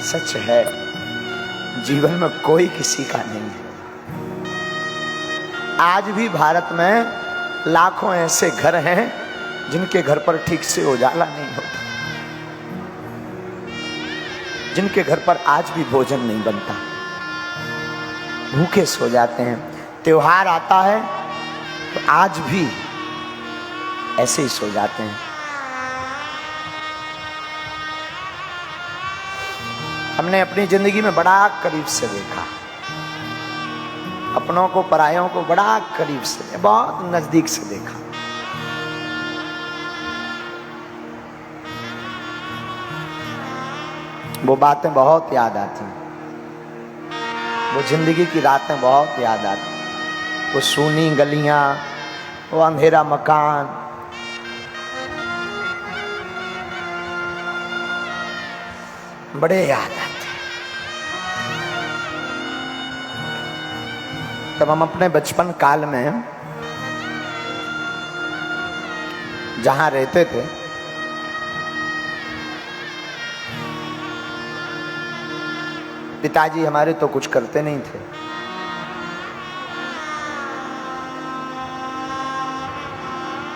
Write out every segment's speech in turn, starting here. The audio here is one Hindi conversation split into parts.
सच है, जीवन में कोई किसी का नहीं है। आज भी भारत में लाखों ऐसे घर हैं जिनके घर पर ठीक से उजाला नहीं होता, जिनके घर पर आज भी भोजन नहीं बनता, भूखे सो जाते हैं। त्योहार आता है तो आज भी ऐसे ही सो जाते हैं। हमने अपनी जिंदगी में बड़ा करीब से देखा, अपनों को परायों को बड़ा करीब से, बहुत नजदीक से देखा। वो बातें बहुत याद आती, वो जिंदगी की रातें बहुत याद आती, वो सूनी गलियां, वो अंधेरा मकान, बड़े याद आते। तब हम अपने बचपन काल में जहां रहते थे, पिताजी हमारे तो कुछ करते नहीं थे।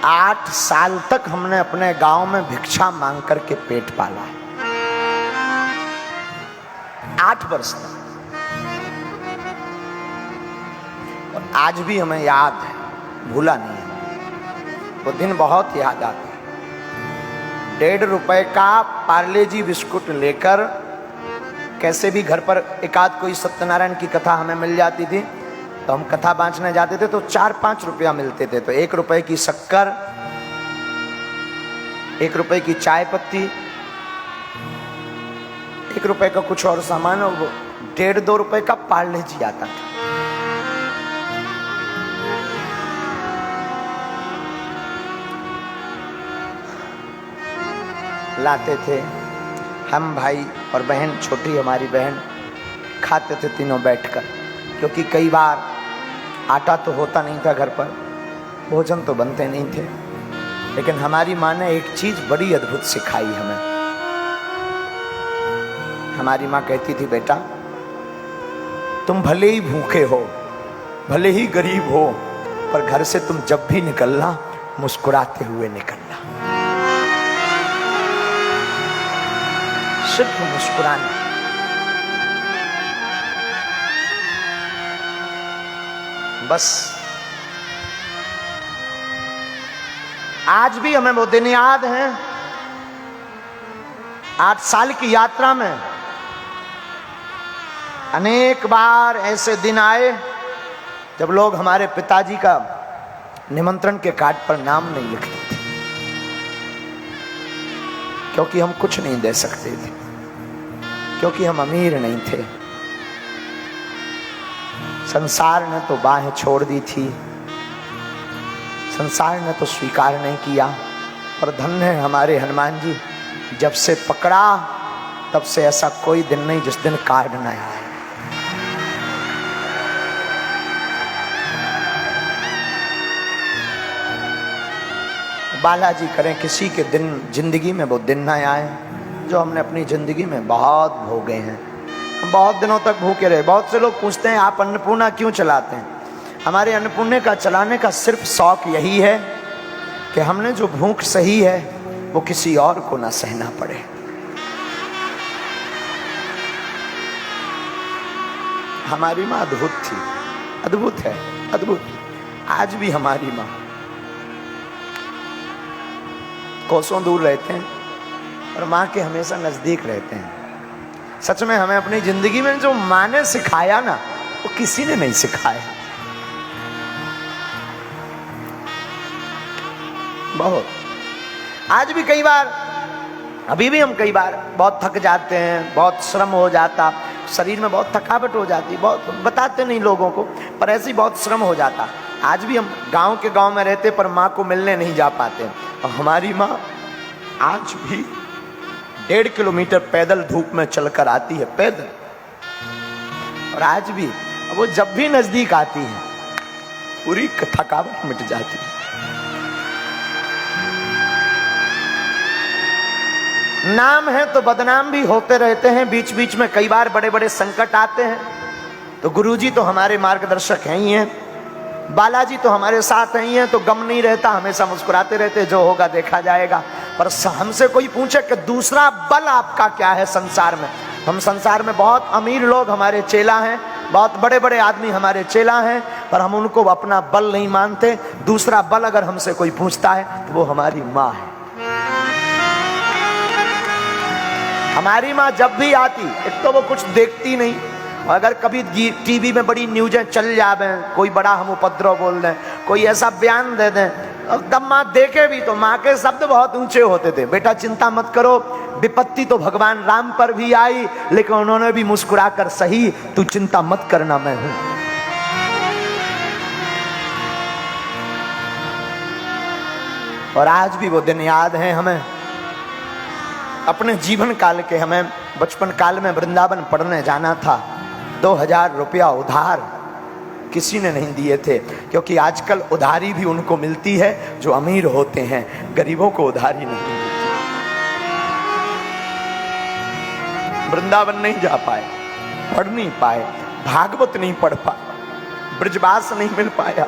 आठ साल तक हमने अपने गांव में भिक्षा मांग करके पेट पाला है। 8 वर्ष तक। और आज भी हमें याद है, भूला नहीं है। वो दिन बहुत याद आते। 1.5 रुपए का पार्ले जी बिस्कुट लेकर कैसे भी घर पर एकाध कोई सत्यनारायण की कथा हमें मिल जाती थी तो हम कथा बांचने जाते थे, तो 4-5 रुपया मिलते थे। तो 1 रुपए की शक्कर, 1 रुपए की चाय पत्ती, 1 रुपए का कुछ और सामान, और 1.5-2 रुपए का पार्ले जी आता था। लाते थे हम, भाई और बहन, छोटी हमारी बहन, खाते थे तीनों बैठकर, क्योंकि कई बार आटा तो होता नहीं था घर पर, भोजन तो बनते नहीं थे। लेकिन हमारी माँ ने एक चीज बड़ी अद्भुत सिखाई हमें। हमारी माँ कहती थी, बेटा तुम भले ही भूखे हो, भले ही गरीब हो, पर घर से तुम जब भी निकलना मुस्कुराते हुए निकलना, सिर्फ मुस्कुराना। बस आज भी हमें वो दिन याद हैं। 8 साल की यात्रा में अनेक बार ऐसे दिन आए जब लोग हमारे पिताजी का निमंत्रण के कार्ड पर नाम नहीं लिखते थे, क्योंकि हम कुछ नहीं दे सकते थे, क्योंकि हम अमीर नहीं थे। संसार ने तो बाहें छोड़ दी थी, संसार ने तो स्वीकार नहीं किया। पर धन्य है हमारे हनुमान जी, जब से पकड़ा तब से ऐसा कोई दिन नहीं जिस दिन कार्ड न आए। बालाजी करें किसी के दिन जिंदगी में वो दिन ना आए जो हमने अपनी जिंदगी में बहुत भोगे हैं। हम बहुत दिनों तक भूखे रहे। बहुत से लोग पूछते हैं, आप अन्नपूर्णा क्यों चलाते हैं? हमारे अन्नपूर्णा का चलाने का सिर्फ शौक यही है कि हमने जो भूख सही है वो किसी और को ना सहना पड़े। हमारी माँ अद्भुत थी, अद्भुत है, अद्भुत। आज भी हमारी माँ, कोसों दूर रहते हैं और माँ के हमेशा नजदीक रहते हैं। सच में हमें अपनी जिंदगी में जो माँ ने सिखाया ना, वो किसी ने नहीं सिखाया। बहुत। आज भी कई बार, अभी भी हम कई बार बहुत थक जाते हैं, बहुत श्रम हो जाता, शरीर में बहुत थकावट हो जाती, बहुत बताते नहीं लोगों को, पर ऐसे ही बहुत श्रम हो जाता। आज भी हम गांव में रहते पर माँ को मिलने नहीं जा पाते। और हमारी माँ आज भी 1.5 किलोमीटर पैदल धूप में चलकर आती है, पैदल। और आज भी वो जब भी नजदीक आती है पूरी थकावट मिट जाती है। नाम है तो बदनाम भी होते रहते हैं, बीच बीच में कई बार बड़े बड़े संकट आते हैं। तो गुरुजी तो हमारे मार्गदर्शक हैं ही हैं, बालाजी तो हमारे साथ ही हैं, तो गम नहीं रहता, हमेशा मुस्कुराते रहते, जो होगा देखा जाएगा। पर हमसे कोई पूछे कि दूसरा बल आपका क्या है संसार में, हम संसार में बहुत अमीर लोग हमारे चेला हैं, बहुत बड़े बड़े आदमी हमारे चेला हैं, पर हम उनको अपना बल नहीं मानते। दूसरा बल अगर हमसे कोई पूछता है तो वो हमारी माँ है। हमारी माँ जब भी आती, एक तो वो कुछ देखती नहीं, और अगर कभी टीवी में बड़ी न्यूज़ें चल जावे, कोई बड़ा हम उपद्रव बोल दें, कोई ऐसा बयान दे दें, तब माँ देखे भी तो माँ के शब्द बहुत ऊंचे होते थे, बेटा चिंता मत करो, विपत्ति तो भगवान राम पर भी आई, लेकिन उन्होंने भी मुस्कुरा कर सही, तू चिंता मत करना, मैं हूं। और आज भी वो दिन याद है हमें, अपने जीवन काल के। हमें बचपन काल में वृंदावन पढ़ने जाना था, 2000 रुपया उधार किसी ने नहीं दिए थे, क्योंकि आजकल उधारी भी उनको मिलती है जो अमीर होते हैं, गरीबों को उधारी नहीं मिलती। वृंदावन नहीं जा पाए, पढ़ नहीं पाए, भागवत नहीं पढ़ पाए, ब्रजवास नहीं मिल पाया,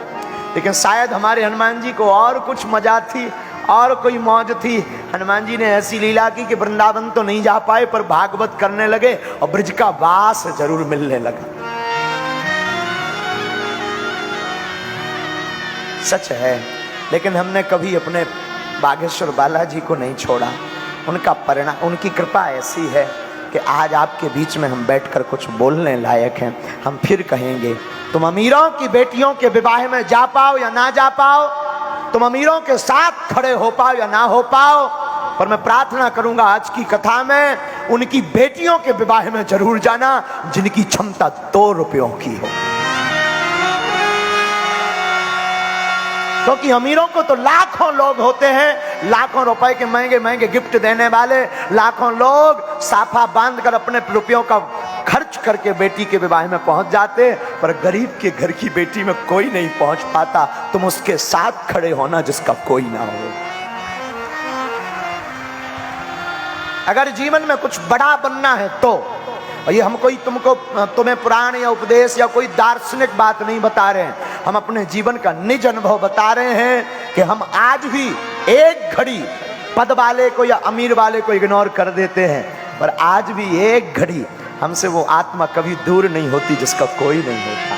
लेकिन शायद हमारे हनुमान जी को और कुछ मजा थी और कोई मौज थी। हनुमान जी ने ऐसी लीला की कि वृंदावन तो नहीं जा पाए, पर भागवत करने लगे और ब्रज का वास जरूर मिलने लगा। सच है, लेकिन हमने कभी अपने बागेश्वर बालाजी को नहीं छोड़ा। उनका परिणाम, उनकी कृपा ऐसी है कि आज आपके बीच में हम बैठकर कुछ बोलने लायक हैं। हम फिर कहेंगे, तुम अमीरों की बेटियों के विवाह में जा पाओ या ना जा पाओ, तुम अमीरों के साथ खड़े हो पाओ या ना हो पाओ, पर मैं प्रार्थना करूंगा आज की कथा में उनकी बेटियों के विवाह में जरूर जाना जिनकी क्षमता 2 रुपयों की हो। क्योंकि अमीरों को तो लाखों लोग होते हैं, लाखों रुपए के महंगे महंगे गिफ्ट देने वाले, लाखों लोग साफा बांधकर अपने रुपयों का खर्च करके बेटी के विवाह में पहुंच जाते, पर गरीब के घर की बेटी में कोई नहीं पहुंच पाता। तुम उसके साथ खड़े होना जिसका कोई ना हो। अगर जीवन में कुछ बड़ा बनना है तो, और ये हम कोई तुम्हें पुराण या उपदेश या कोई दार्शनिक बात नहीं बता रहे हैं, हम अपने जीवन का निज अनुभव बता रहे हैं कि हम आज भी एक घड़ी पद वाले को या अमीर वाले को इग्नोर कर देते हैं, पर आज भी एक घड़ी हमसे वो आत्मा कभी दूर नहीं होती जिसका कोई नहीं होता।